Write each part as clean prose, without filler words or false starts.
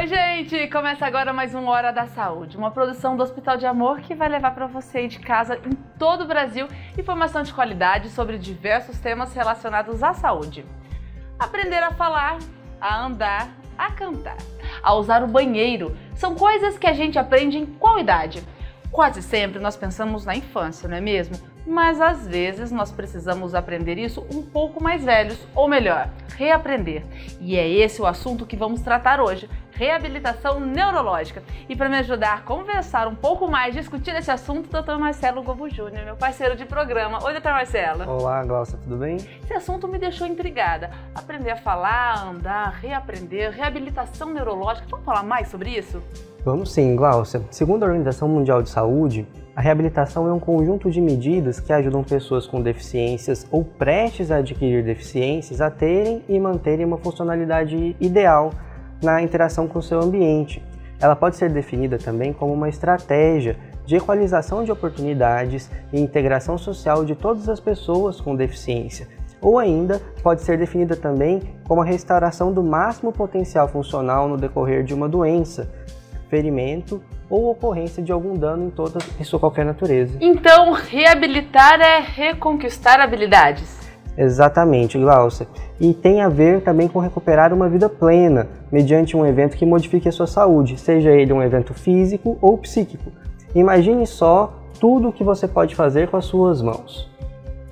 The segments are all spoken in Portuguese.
Oi, gente! Começa agora mais um Hora da Saúde, uma produção do Hospital de Amor que vai levar para você aí de casa em todo o Brasil informação de qualidade sobre diversos temas relacionados à saúde. Aprender a falar, a andar, a cantar, a usar o banheiro, são coisas que a gente aprende em qual idade? Quase sempre nós pensamos na infância, não é mesmo? Mas às vezes nós precisamos aprender isso um pouco mais velhos, ou melhor, reaprender. E é esse o assunto que vamos tratar hoje, reabilitação neurológica. E para me ajudar a conversar um pouco mais, discutir esse assunto, o Dr. Marcelo Gobo Júnior, meu parceiro de programa. Oi, Dr. Marcelo. Olá, Glaucia, tudo bem? Esse assunto me deixou intrigada. Aprender a falar, a andar, reaprender, reabilitação neurológica. Vamos falar mais sobre isso? Vamos sim, Glaucia. Segundo a Organização Mundial de Saúde, a reabilitação é um conjunto de medidas que ajudam pessoas com deficiências ou prestes a adquirir deficiências a terem e manterem uma funcionalidade ideal na interação com o seu ambiente. Ela pode ser definida também como uma estratégia de equalização de oportunidades e integração social de todas as pessoas com deficiência, ou ainda pode ser definida também como a restauração do máximo potencial funcional no decorrer de uma doença, ferimento ou ocorrência de algum dano em toda e sua qualquer natureza. Então, reabilitar é reconquistar habilidades? Exatamente, Glaucia. E tem a ver também com recuperar uma vida plena, mediante um evento que modifique a sua saúde, seja ele um evento físico ou psíquico. Imagine só tudo o que você pode fazer com as suas mãos.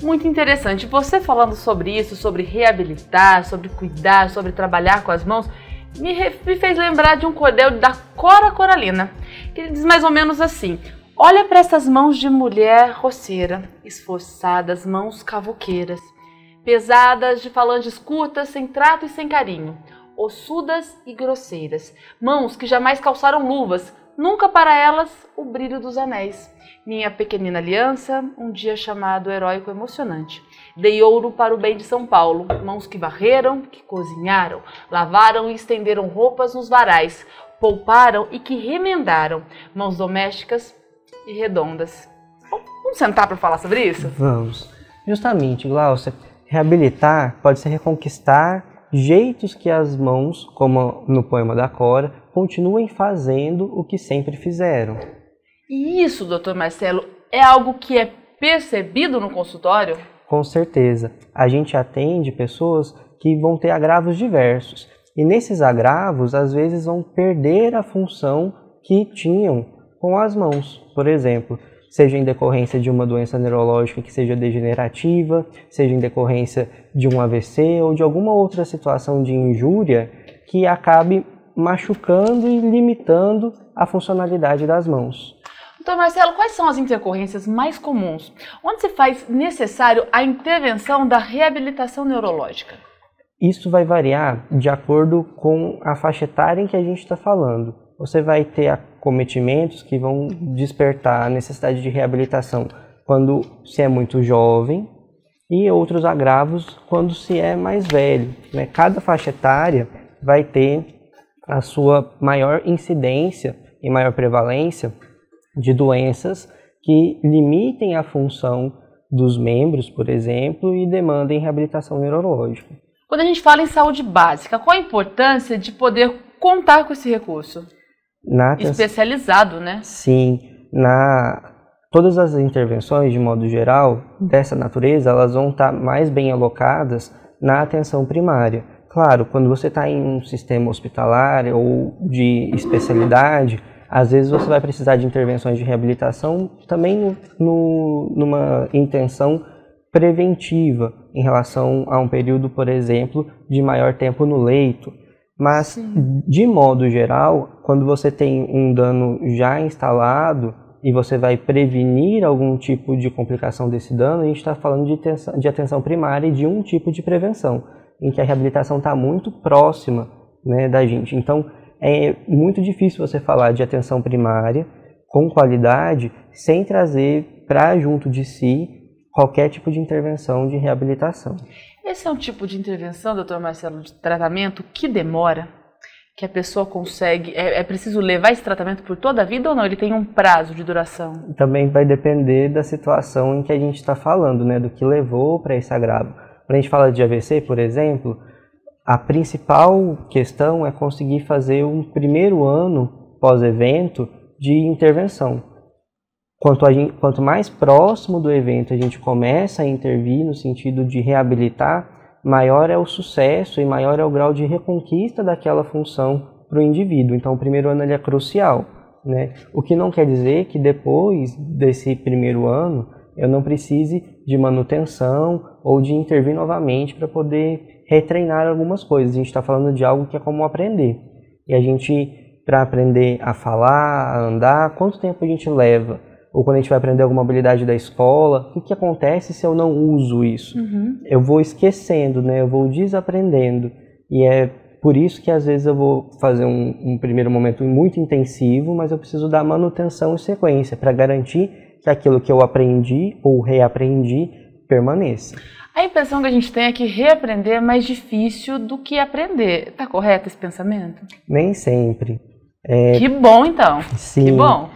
Muito interessante. Você falando sobre isso, sobre reabilitar, sobre cuidar, sobre trabalhar com as mãos, me fez lembrar de um cordel da Cora Coralina, que ele diz mais ou menos assim: olha para essas mãos de mulher roceira, esforçadas, mãos cavoqueiras, pesadas, de falanges curtas, sem trato e sem carinho, ossudas e grosseiras, mãos que jamais calçaram luvas, nunca para elas o brilho dos anéis. Minha pequenina aliança, um dia chamado heróico emocionante. Dei ouro para o bem de São Paulo, mãos que varreram, que cozinharam, lavaram e estenderam roupas nos varais, pouparam e que remendaram, mãos domésticas e redondas. Vamos sentar para falar sobre isso? Vamos. Justamente, Glaucia, reabilitar pode ser reconquistar jeitos que as mãos, como no poema da Cora, continuem fazendo o que sempre fizeram. E isso, Dr. Marcelo, é algo que é percebido no consultório? Com certeza. A gente atende pessoas que vão ter agravos diversos. E nesses agravos, às vezes, vão perder a função que tinham com as mãos. Por exemplo, seja em decorrência de uma doença neurológica que seja degenerativa, seja em decorrência de um AVC ou de alguma outra situação de injúria que acabe machucando e limitando a funcionalidade das mãos. Doutor Marcelo, quais são as intercorrências mais comuns? Onde se faz necessário a intervenção da reabilitação neurológica? Isso vai variar de acordo com a faixa etária em que a gente está falando. Você vai ter acometimentos que vão despertar a necessidade de reabilitação quando se é muito jovem e outros agravos quando se é mais velho, né? Cada faixa etária vai ter a sua maior incidência e maior prevalência de doenças que limitem a função dos membros, por exemplo, e demandem reabilitação neurológica. Quando a gente fala em saúde básica, qual a importância de poder contar com esse recurso? Especializado, né? Sim. Todas as intervenções, de modo geral, dessa natureza, elas vão estar mais bem alocadas na atenção primária. Claro, quando você está em um sistema hospitalar ou de especialidade, às vezes você vai precisar de intervenções de reabilitação também numa intenção preventiva em relação a um período, por exemplo, de maior tempo no leito. Mas, de modo geral, quando você tem um dano já instalado e você vai prevenir algum tipo de complicação desse dano, a gente está falando de atenção primária e de um tipo de prevenção, em que a reabilitação está muito próxima, né, da gente. Então, é muito difícil você falar de atenção primária com qualidade sem trazer para junto de si qualquer tipo de intervenção de reabilitação. Esse é um tipo de intervenção, doutor Marcelo, de tratamento que demora, que a pessoa consegue, é preciso levar esse tratamento por toda a vida ou não? Ele tem um prazo de duração? Também vai depender da situação em que a gente está falando, né, do que levou para esse agravo. Quando a gente fala de AVC, por exemplo, a principal questão é conseguir fazer um primeiro ano pós-evento de intervenção. Quanto mais próximo do evento a gente começa a intervir no sentido de reabilitar, maior é o sucesso e maior é o grau de reconquista daquela função para o indivíduo. Então, o primeiro ano ele é crucial, né? O que não quer dizer que depois desse primeiro ano eu não precise de manutenção ou de intervir novamente para poder retreinar algumas coisas. A gente está falando de algo que é como aprender. E a gente, para aprender a falar, a andar, quanto tempo a gente leva? Ou quando a gente vai aprender alguma habilidade da escola, o que acontece se eu não uso isso? Eu vou esquecendo, né? Eu vou desaprendendo. E é por isso que às vezes eu vou fazer um primeiro momento muito intensivo, mas eu preciso dar manutenção e sequência para garantir que aquilo que eu aprendi ou reaprendi permaneça. A impressão que a gente tem é que reaprender é mais difícil do que aprender. Está correto esse pensamento? Nem sempre. Que bom, então. Sim. Que bom.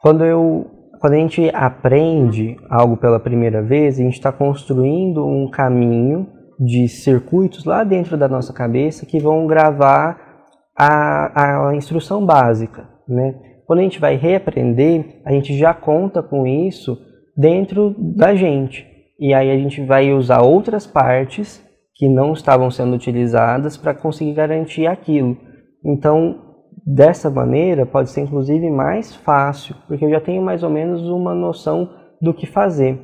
Quando a gente aprende algo pela primeira vez, a gente está construindo um caminho de circuitos lá dentro da nossa cabeça que vão gravar a instrução básica, né? Quando a gente vai reaprender, a gente já conta com isso dentro da gente. E aí a gente vai usar outras partes que não estavam sendo utilizadas para conseguir garantir aquilo. Então, dessa maneira, pode ser inclusive mais fácil, porque eu já tenho mais ou menos uma noção do que fazer.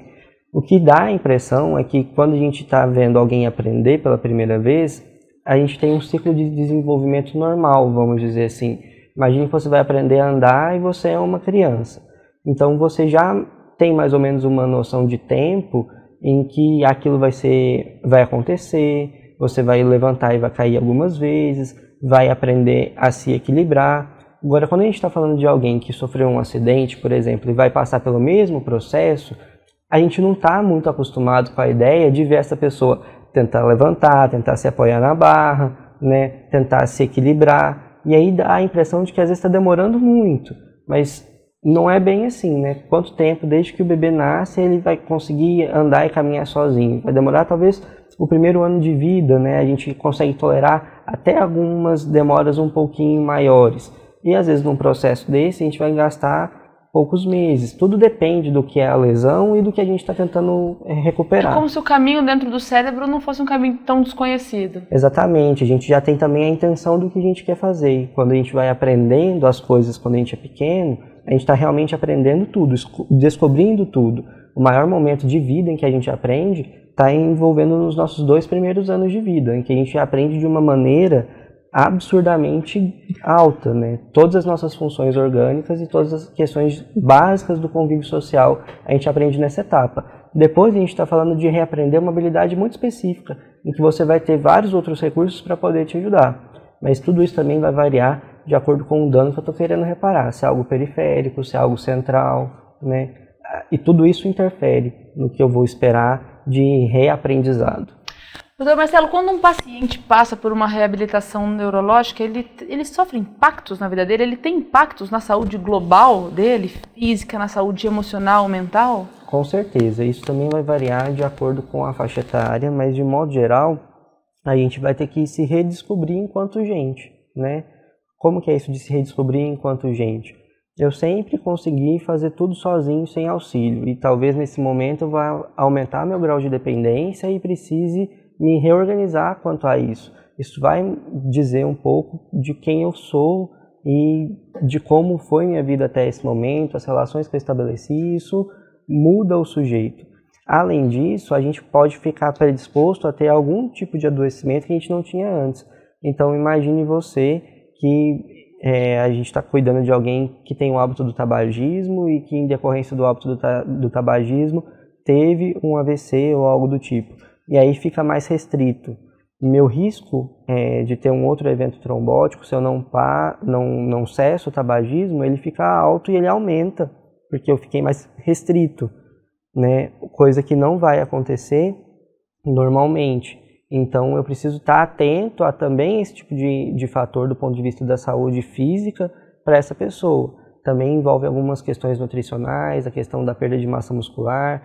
O que dá a impressão é que quando a gente está vendo alguém aprender pela primeira vez, a gente tem um ciclo de desenvolvimento normal, vamos dizer assim. Imagine que você vai aprender a andar e você é uma criança. Então você já tem mais ou menos uma noção de tempo em que aquilo vai acontecer, você vai levantar e vai cair algumas vezes, vai aprender a se equilibrar. Agora, quando a gente está falando de alguém que sofreu um acidente, por exemplo, e vai passar pelo mesmo processo, a gente não está muito acostumado com a ideia de ver essa pessoa tentar levantar, tentar se apoiar na barra, né, tentar se equilibrar. E aí dá a impressão de que às vezes está demorando muito, mas não é bem assim, né? Quanto tempo, desde que o bebê nasce, ele vai conseguir andar e caminhar sozinho? Vai demorar talvez o primeiro ano de vida, né? A gente consegue tolerar até algumas demoras um pouquinho maiores. E às vezes num processo desse a gente vai gastar poucos meses. Tudo depende do que é a lesão e do que a gente está tentando recuperar. É como se o caminho dentro do cérebro não fosse um caminho tão desconhecido. Exatamente. A gente já tem também a intenção do que a gente quer fazer. E quando a gente vai aprendendo as coisas quando a gente é pequeno, a gente está realmente aprendendo tudo, descobrindo tudo. O maior momento de vida em que a gente aprende está envolvendo nos nossos 2 primeiros anos de vida, em que a gente aprende de uma maneira absurdamente alta, né? Todas as nossas funções orgânicas e todas as questões básicas do convívio social a gente aprende nessa etapa. Depois a gente está falando de reaprender uma habilidade muito específica, em que você vai ter vários outros recursos para poder te ajudar. Mas tudo isso também vai variar de acordo com o dano que eu estou querendo reparar, se é algo periférico, se é algo central, né? E tudo isso interfere no que eu vou esperar de reaprendizado. Doutor Marcelo, quando um paciente passa por uma reabilitação neurológica, ele sofre impactos na vida dele? Ele tem impactos na saúde global dele, física, na saúde emocional, mental? Com certeza, isso também vai variar de acordo com a faixa etária, mas de modo geral, a gente vai ter que se redescobrir enquanto gente, né? Como que é isso de se redescobrir enquanto gente? Eu sempre consegui fazer tudo sozinho, sem auxílio, e talvez nesse momento eu vá aumentar meu grau de dependência e precise me reorganizar quanto a isso. Isso vai dizer um pouco de quem eu sou e de como foi minha vida até esse momento, as relações que eu estabeleci, isso muda o sujeito. Além disso, a gente pode ficar predisposto a ter algum tipo de adoecimento que a gente não tinha antes. Então, imagine você que a gente está cuidando de alguém que tem o hábito do tabagismo e que, em decorrência do hábito do tabagismo, teve um AVC ou algo do tipo. E aí fica mais restrito. Meu risco de ter um outro evento trombótico, se eu não cesso o tabagismo, ele fica alto e ele aumenta, porque eu fiquei mais restrito, né? Coisa que não vai acontecer normalmente. Então eu preciso estar atento a também esse tipo de fator do ponto de vista da saúde física para essa pessoa. Também envolve algumas questões nutricionais, a questão da perda de massa muscular,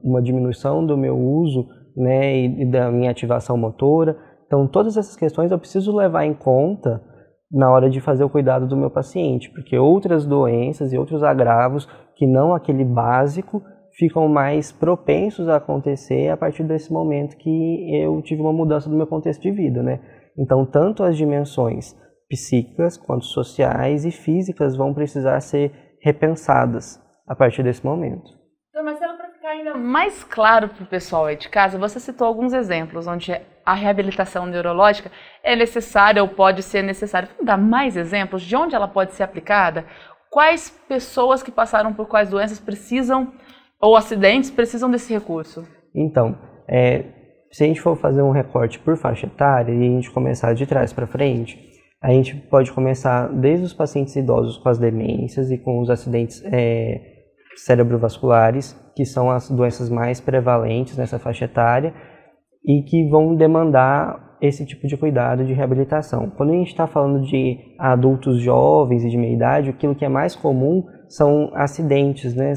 uma diminuição do meu uso, né, e da minha ativação motora. Então, todas essas questões eu preciso levar em conta na hora de fazer o cuidado do meu paciente, porque outras doenças e outros agravos, que não aquele básico, ficam mais propensos a acontecer a partir desse momento que eu tive uma mudança do meu contexto de vida, né? Então, tanto as dimensões psíquicas, quanto sociais e físicas vão precisar ser repensadas a partir desse momento. Então, Marcelo, para ficar ainda mais claro para o pessoal aí de casa, você citou alguns exemplos onde a reabilitação neurológica é necessária ou pode ser necessária. Vamos dar mais exemplos de onde ela pode ser aplicada? Quais pessoas que passaram por quais doenças precisam, ou acidentes, precisam desse recurso? Então, se a gente for fazer um recorte por faixa etária e a gente começar de trás para frente, a gente pode começar desde os pacientes idosos com as demências e com os acidentes cerebrovasculares, que são as doenças mais prevalentes nessa faixa etária e que vão demandar esse tipo de cuidado de reabilitação. Quando a gente está falando de adultos jovens e de meia idade, aquilo que é mais comum são acidentes, né?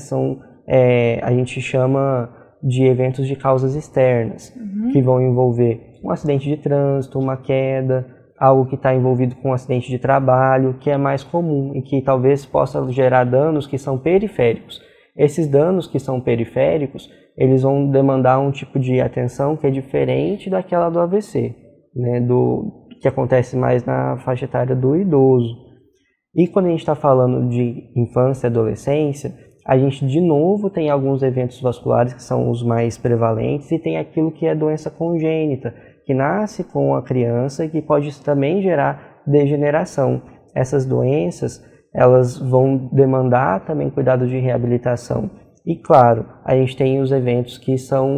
A gente chama de eventos de causas externas, que vão envolver um acidente de trânsito, uma queda, algo que está envolvido com um acidente de trabalho, que é mais comum e que talvez possa gerar danos que são periféricos. Esses danos que são periféricos, eles vão demandar um tipo de atenção que é diferente daquela do AVC, né, que acontece mais na faixa etária do idoso. E quando a gente está falando de infância e adolescência, a gente de novo tem alguns eventos vasculares que são os mais prevalentes e tem aquilo que é doença congênita, que nasce com a criança e que pode também gerar degeneração. Essas doenças, elas vão demandar também cuidado de reabilitação. E claro, a gente tem os eventos que são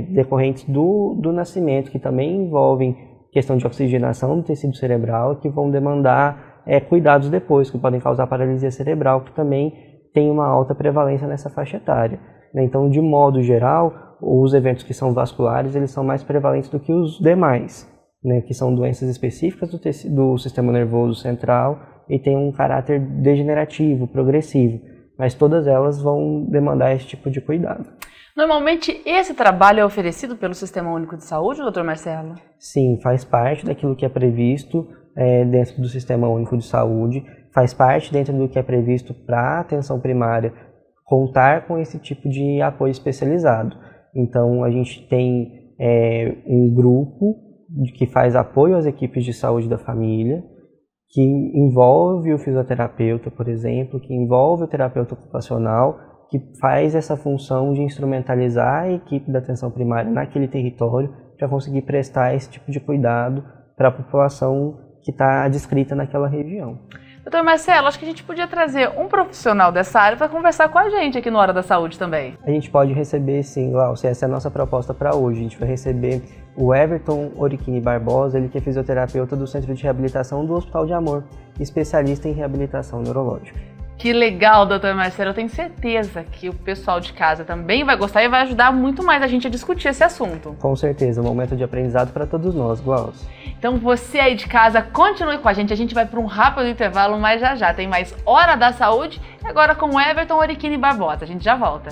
decorrentes do nascimento, que também envolvem questão de oxigenação do tecido cerebral, que vão demandar cuidados depois, que podem causar paralisia cerebral, que também tem uma alta prevalência nessa faixa etária. Então, de modo geral, os eventos que são vasculares, eles são mais prevalentes do que os demais, né, que são doenças específicas do sistema nervoso central e tem um caráter degenerativo, progressivo, mas todas elas vão demandar esse tipo de cuidado. Normalmente, esse trabalho é oferecido pelo Sistema Único de Saúde, doutor Marcelo? Sim, faz parte daquilo que é previsto dentro do Sistema Único de Saúde, faz parte dentro do que é previsto para a atenção primária contar com esse tipo de apoio especializado. Então, a gente tem um grupo que faz apoio às equipes de saúde da família, que envolve o fisioterapeuta, por exemplo, que envolve o terapeuta ocupacional, que faz essa função de instrumentalizar a equipe da atenção primária naquele território para conseguir prestar esse tipo de cuidado para a população que está descrita naquela região. Doutor Marcelo, acho que a gente podia trazer um profissional dessa área para conversar com a gente aqui no Hora da Saúde também. A gente pode receber, sim, Glaucia, essa é a nossa proposta para hoje. A gente vai receber o Everton Oriquini Barbosa, ele que é fisioterapeuta do Centro de Reabilitação do Hospital de Amor, especialista em reabilitação neurológica. Que legal, doutor Marcelo. Eu tenho certeza que o pessoal de casa também vai gostar e vai ajudar muito mais a gente a discutir esse assunto. Com certeza, um momento de aprendizado para todos nós, Glaucia. Então você aí de casa, continue com a gente vai para um rápido intervalo, mas já tem mais Hora da Saúde, agora com o Everton Oriquini Barbosa. A gente já volta.